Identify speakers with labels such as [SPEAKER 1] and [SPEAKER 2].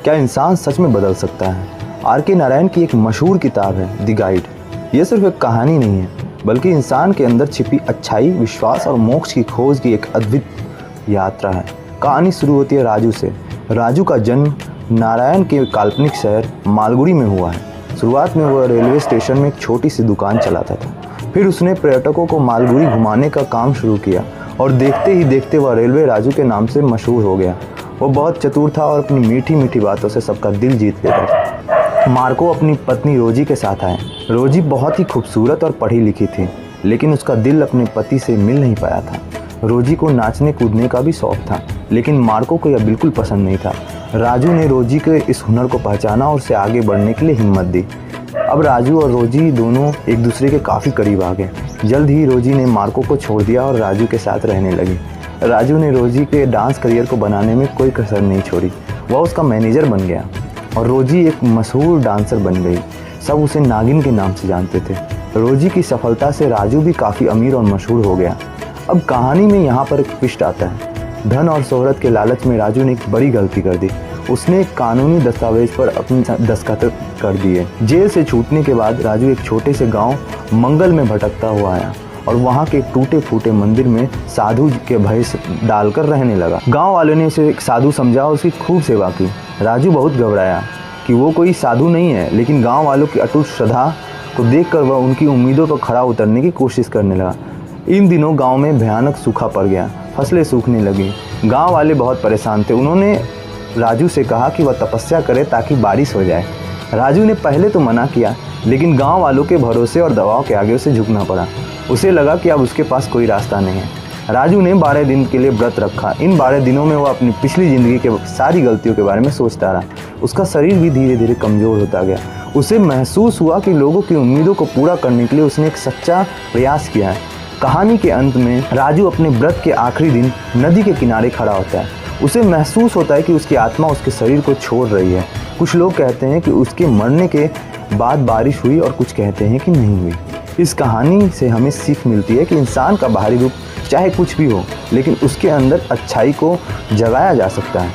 [SPEAKER 1] क्या इंसान सच में बदल सकता है? आर.के. नारायण की एक मशहूर किताब है द गाइड। यह सिर्फ एक कहानी नहीं है, बल्कि इंसान के अंदर छिपी अच्छाई, विश्वास और मोक्ष की खोज की एक अद्भुत यात्रा है। कहानी शुरू होती है राजू से। राजू का जन्म नारायण के काल्पनिक शहर मालगुडी में हुआ है। शुरुआत में वह रेलवे स्टेशन में एक छोटी सी दुकान चलाता था। फिर उसने पर्यटकों को मालगुडी घुमाने का काम शुरू किया और देखते ही देखते वह रेलवे राजू के नाम से मशहूर हो गया। वो बहुत चतुर था और अपनी मीठी मीठी बातों से सबका दिल जीत लेता था। मार्को अपनी पत्नी रोजी के साथ आए। रोजी बहुत ही खूबसूरत और पढ़ी लिखी थी, लेकिन उसका दिल अपने पति से मिल नहीं पाया था। रोजी को नाचने कूदने का भी शौक था, लेकिन मार्को को यह बिल्कुल पसंद नहीं था। राजू ने रोजी के इस हुनर को पहचाना और उसे आगे बढ़ने के लिए हिम्मत दी। अब राजू और रोजी दोनों एक दूसरे के काफ़ी करीब आ गए। जल्द ही रोजी ने मार्को को छोड़ दिया और राजू के साथ रहने लगी। राजू ने रोजी के डांस करियर को बनाने में कोई कसर नहीं छोड़ी। वह उसका मैनेजर बन गया और रोजी एक मशहूर डांसर बन गई। सब उसे नागिन के नाम से जानते थे। रोजी की सफलता से राजू भी काफ़ी अमीर और मशहूर हो गया। अब कहानी में यहाँ पर एक ट्विस्ट आता है। धन और शोहरत के लालच में राजू ने एक बड़ी गलती कर दी। उसने एक कानूनी दस्तावेज पर अपने दस्तखत कर दिए। जेल से छूटने के बाद राजू एक छोटे से गांव मंगल में भटकता हुआ आया और वहाँ के टूटे फूटे मंदिर में साधु के भेष डालकर रहने लगा। गांव वालों ने उसे एक साधु समझा और उसकी खूब सेवा की। राजू बहुत घबराया कि वो कोई साधु नहीं है, लेकिन गांव वालों की अटूट श्रद्धा को देखकर वह उनकी उम्मीदों पर खरा उतरने की कोशिश करने लगा। इन दिनों गांव में भयानक सूखा पड़ गया। फसलें सूखने लगी। गांव वाले बहुत परेशान थे। उन्होंने राजू से कहा कि वह तपस्या करे ताकि बारिश हो जाए। राजू ने पहले तो मना किया, लेकिन गांव वालों के भरोसे और दबाव के आगे उसे झुकना पड़ा। उसे लगा कि अब उसके पास कोई रास्ता नहीं है। राजू ने 12 दिन के लिए व्रत रखा। इन 12 दिनों में वह अपनी पिछली ज़िंदगी के सारी गलतियों के बारे में सोचता रहा। उसका शरीर भी धीरे धीरे कमज़ोर होता गया। उसे महसूस हुआ कि लोगों की उम्मीदों को पूरा करने के लिए उसने एक सच्चा प्रयास किया है। कहानी के अंत में राजू अपने व्रत के आखिरी दिन नदी के किनारे खड़ा होता है। उसे महसूस होता है कि उसकी आत्मा उसके शरीर को छोड़ रही है। कुछ लोग कहते हैं कि उसके मरने के बाद बारिश हुई और कुछ कहते हैं कि नहीं हुई। इस कहानी से हमें सीख मिलती है कि इंसान का बाहरी रूप चाहे कुछ भी हो, लेकिन उसके अंदर अच्छाई को जगाया जा सकता है।